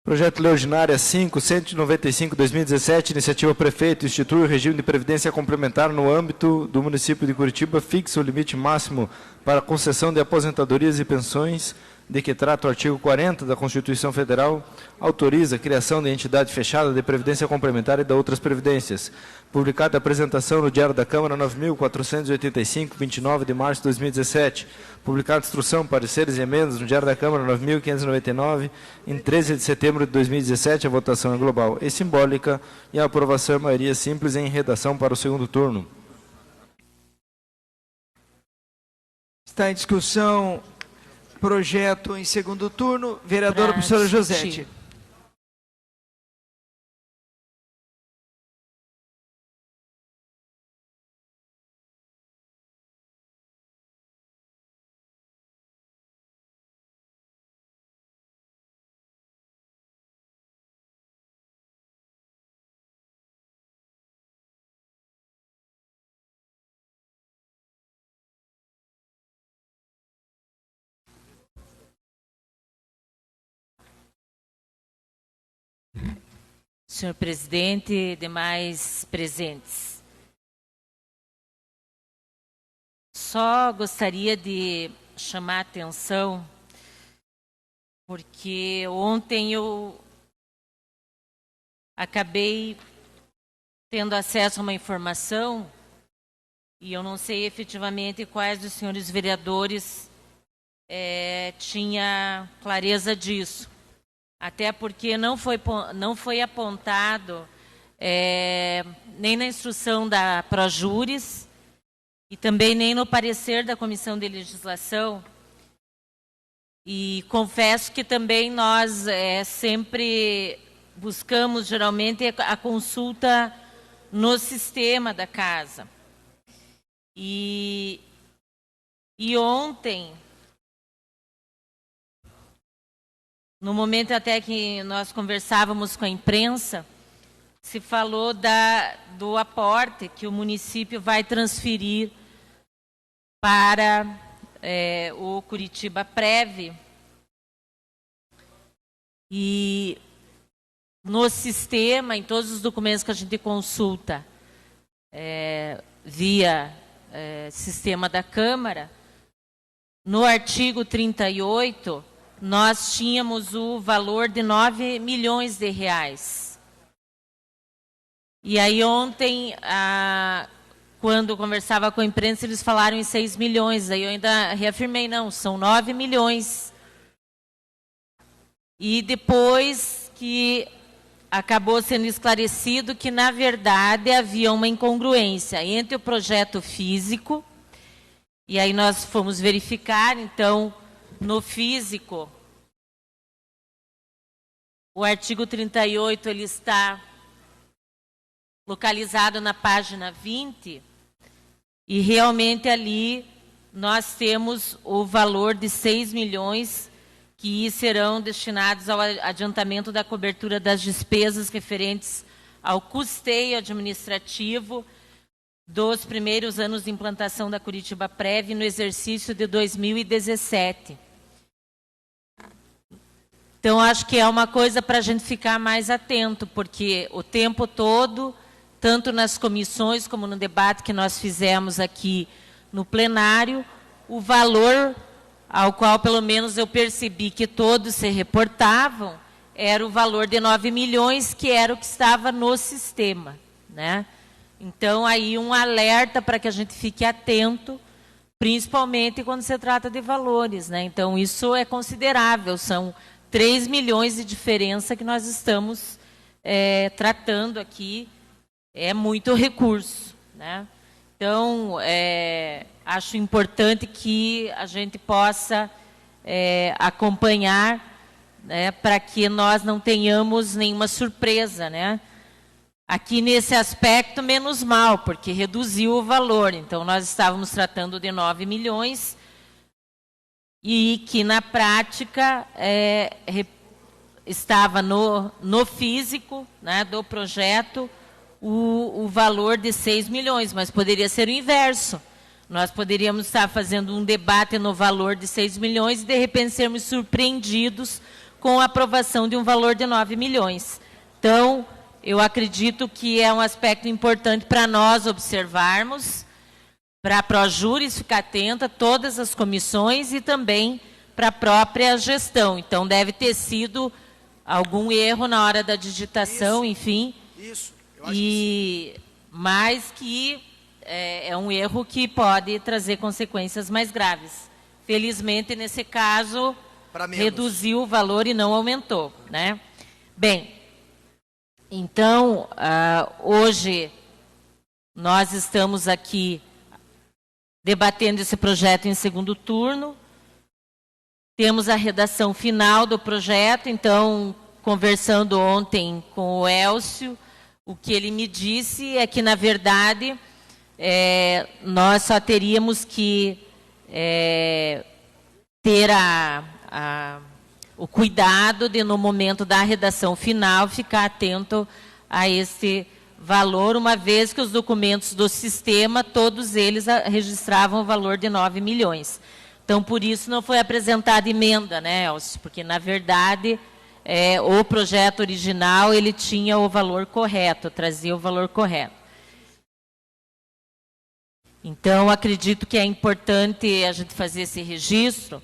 Projeto de Lei Ordinária 5, 195, 2017, iniciativa prefeito, institui o regime de previdência complementar no âmbito do município de Curitiba, fixa o limite máximo para a concessão de aposentadorias e pensões, de que trata o artigo 40 da Constituição Federal, autoriza a criação de entidade fechada de previdência complementar e de outras previdências. Publicada a apresentação no Diário da Câmara 9.485, 29 de março de 2017. Publicada a instrução, pareceres e emendas no Diário da Câmara 9.599, em 13 de setembro de 2017. A votação é global e simbólica e a aprovação é maioria simples em redação para o segundo turno. Está em discussão projeto em segundo turno. Vereadora professora Josete. Senhor presidente e demais presentes. Só gostaria de chamar a atenção, porque ontem eu acabei tendo acesso a uma informação e eu não sei efetivamente quais dos senhores vereadores tinha clareza disso. Até porque não foi apontado nem na instrução da Projures e também nem no parecer da Comissão de Legislação. E confesso que também nós sempre buscamos, geralmente, a consulta no sistema da casa. E ontem, no momento até que nós conversávamos com a imprensa, se falou do aporte que o município vai transferir para o Curitiba Prev. E no sistema, em todos os documentos que a gente consulta via sistema da Câmara, no artigo 38, nós tínhamos o valor de 9 milhões de reais. E aí ontem, quando conversava com a imprensa, eles falaram em 6 milhões. Aí eu ainda reafirmei, não, são 9 milhões. E depois que acabou sendo esclarecido que, na verdade, havia uma incongruência entre o projeto físico, e aí nós fomos verificar, então, no físico, o artigo 38 ele está localizado na página 20 e realmente ali nós temos o valor de 6 milhões que serão destinados ao adiantamento da cobertura das despesas referentes ao custeio administrativo dos primeiros anos de implantação da Curitiba Prev no exercício de 2017. Então, acho que é uma coisa para a gente ficar mais atento, porque o tempo todo, tanto nas comissões como no debate que nós fizemos aqui no plenário, o valor ao qual, pelo menos, eu percebi que todos se reportavam, era o valor de 9 milhões, que era o que estava no sistema, né? Então, aí um alerta para que a gente fique atento, principalmente quando se trata de valores, né? Então, isso é considerável, são 3 milhões de diferença que nós estamos tratando aqui, é muito recurso, né? Então, acho importante que a gente possa acompanhar, né, para que nós não tenhamos nenhuma surpresa, né? Aqui nesse aspecto, menos mal, porque reduziu o valor. Então, nós estávamos tratando de 9 milhões e que, na prática, estava no físico, né, do projeto o valor de 6 milhões, mas poderia ser o inverso. Nós poderíamos estar fazendo um debate no valor de 6 milhões e, de repente, sermos surpreendidos com a aprovação de um valor de 9 milhões. Então, eu acredito que é um aspecto importante para nós observarmos, para a Projuris ficar atenta, todas as comissões e também para a própria gestão. Então, deve ter sido algum erro na hora da digitação, enfim. Isso, eu acho que sim. Mas que é um erro que pode trazer consequências mais graves. Felizmente, nesse caso, reduziu o valor e não aumentou, né? Bem, então, hoje nós estamos aqui debatendo esse projeto em segundo turno. Temos a redação final do projeto, então, conversando ontem com o Elcio, o que ele me disse é que, na verdade, nós só teríamos que ter o cuidado de, no momento da redação final, ficar atento a esse valor, uma vez que os documentos do sistema, todos eles registravam o valor de 9 milhões. Então, por isso não foi apresentada emenda, né, Elcio? Porque, na verdade, o projeto original, ele tinha o valor correto, trazia o valor correto. Então, acredito que é importante a gente fazer esse registro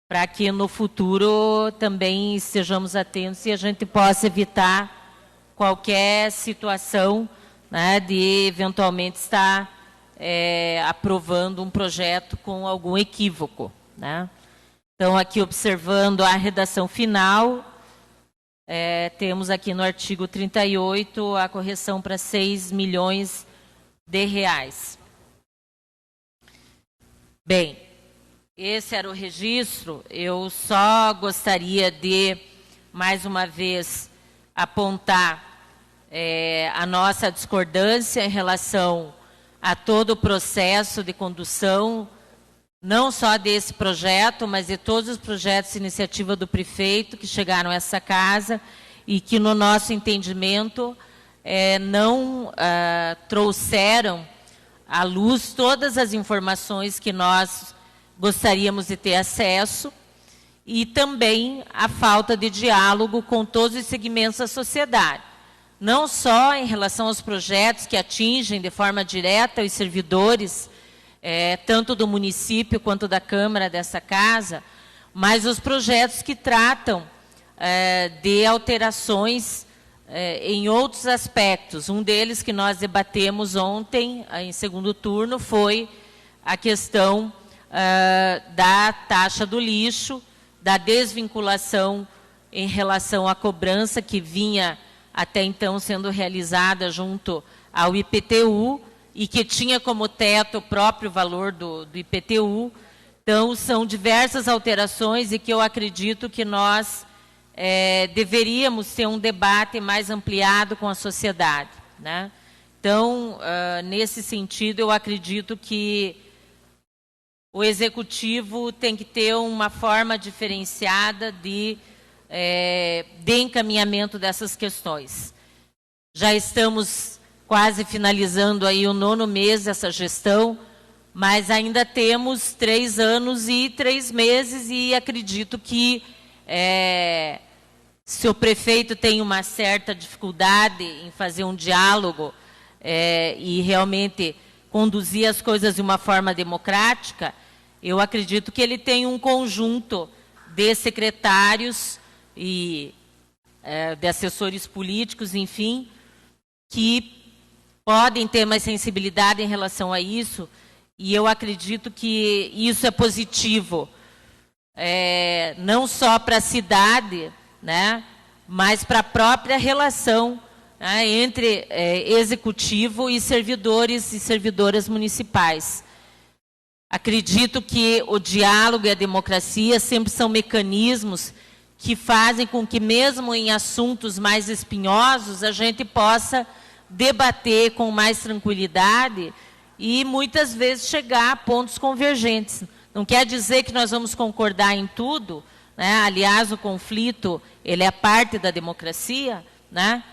para que no futuro também estejamos atentos e a gente possa evitar qualquer situação, né, de eventualmente estar aprovando um projeto com algum equívoco, né? Então, aqui observando a redação final, temos aqui no artigo 38 a correção para 6 milhões de reais. Bem, esse era o registro. Eu só gostaria de, mais uma vez, apontar a nossa discordância em relação a todo o processo de condução, não só desse projeto, mas de todos os projetos de iniciativa do prefeito que chegaram a essa casa e que, no nosso entendimento, não trouxeram à luz todas as informações que nós gostaríamos de ter acesso e também a falta de diálogo com todos os segmentos da sociedade. Não só em relação aos projetos que atingem de forma direta os servidores, tanto do município quanto da Câmara dessa casa, mas os projetos que tratam de alterações em outros aspectos. Um deles que nós debatemos ontem, em segundo turno, foi a questão da taxa do lixo, da desvinculação em relação à cobrança que vinha até então sendo realizada junto ao IPTU e que tinha como teto o próprio valor do IPTU. Então, são diversas alterações e que eu acredito que nós deveríamos ter um debate mais ampliado com a sociedade, né? Então, nesse sentido, eu acredito que o Executivo tem que ter uma forma diferenciada de encaminhamento dessas questões. Já estamos quase finalizando aí o 9º mês dessa gestão, mas ainda temos 3 anos e 3 meses e acredito que se o prefeito tem uma certa dificuldade em fazer um diálogo e realmente conduzir as coisas de uma forma democrática, eu acredito que ele tem um conjunto de secretários e de assessores políticos, enfim, que podem ter mais sensibilidade em relação a isso, e eu acredito que isso é positivo, não só para a cidade, né, mas para a própria relação, né, entre executivo e servidores e servidoras municipais. Acredito que o diálogo e a democracia sempre são mecanismos que fazem com que, mesmo em assuntos mais espinhosos, a gente possa debater com mais tranquilidade e, muitas vezes, chegar a pontos convergentes. Não quer dizer que nós vamos concordar em tudo, né? Aliás, o conflito, ele é parte da democracia, né?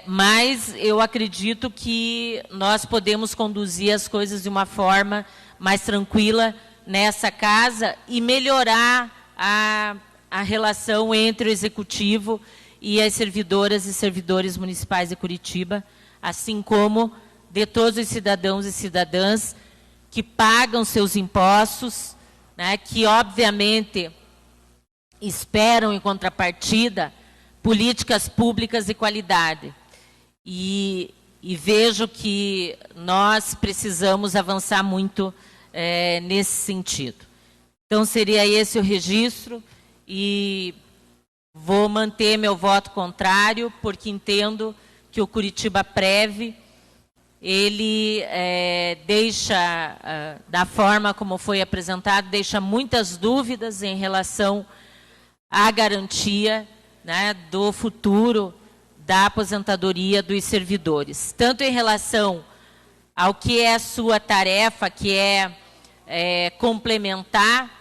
Mas eu acredito que nós podemos conduzir as coisas de uma forma mais tranquila nessa casa e melhorar a relação entre o Executivo e as servidoras e servidores municipais de Curitiba, assim como de todos os cidadãos e cidadãs que pagam seus impostos, né, que obviamente esperam em contrapartida políticas públicas de qualidade. E vejo que nós precisamos avançar muito nesse sentido. Então, seria esse o registro e vou manter meu voto contrário, porque entendo que o Curitiba Prev, ele deixa, da forma como foi apresentado, deixa muitas dúvidas em relação à garantia, né, do futuro da aposentadoria dos servidores. Tanto em relação ao que é a sua tarefa, que é complementar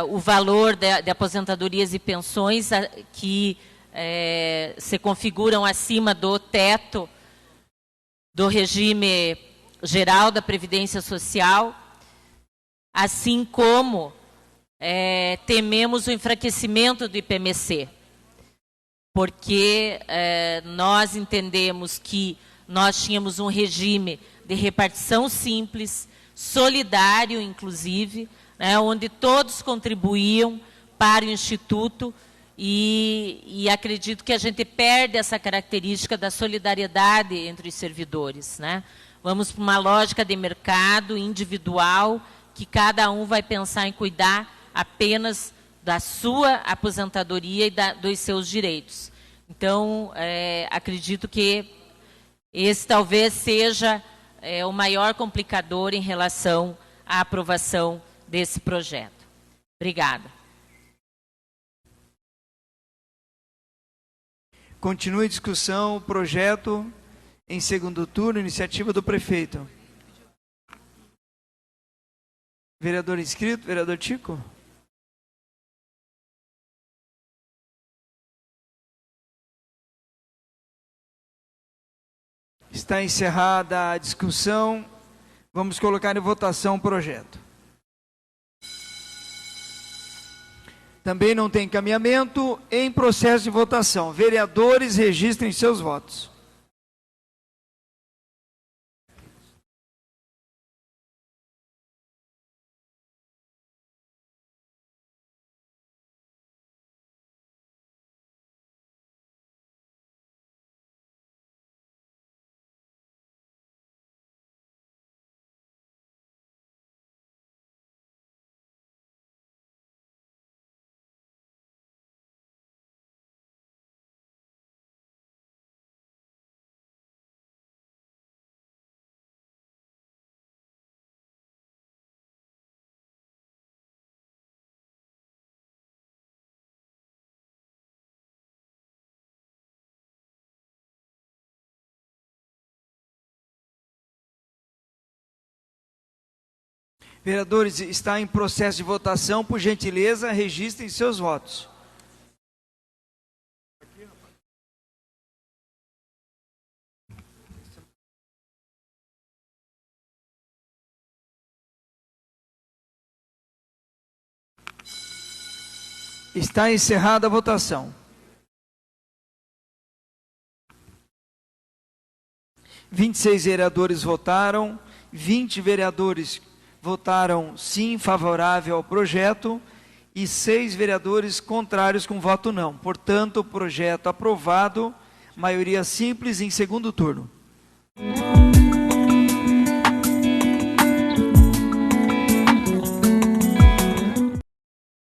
o valor de aposentadorias e pensões que se configuram acima do teto do regime geral da Previdência Social, assim como tememos o enfraquecimento do IPMC, porque nós entendemos que nós tínhamos um regime de repartição simples, solidário, inclusive, né, onde todos contribuíam para o Instituto, e acredito que a gente perde essa característica da solidariedade entre os servidores, né? Vamos para uma lógica de mercado individual, que cada um vai pensar em cuidar apenas da sua aposentadoria e dos seus direitos. Então, acredito que esse talvez seja o maior complicador em relação à aprovação desse projeto. Obrigada. Continue a discussão, o projeto em segundo turno, iniciativa do prefeito. Vereador inscrito, vereador Tico. Está encerrada a discussão. Vamos colocar em votação o projeto. Também não tem encaminhamento. Em processo de votação. Vereadores, registrem seus votos. Vereadores, está em processo de votação. Por gentileza, registrem seus votos. Está encerrada a votação. 26 vereadores votaram, 20 vereadores votaram sim, favorável ao projeto, e 6 vereadores contrários com voto não. Portanto, o projeto aprovado, maioria simples em segundo turno.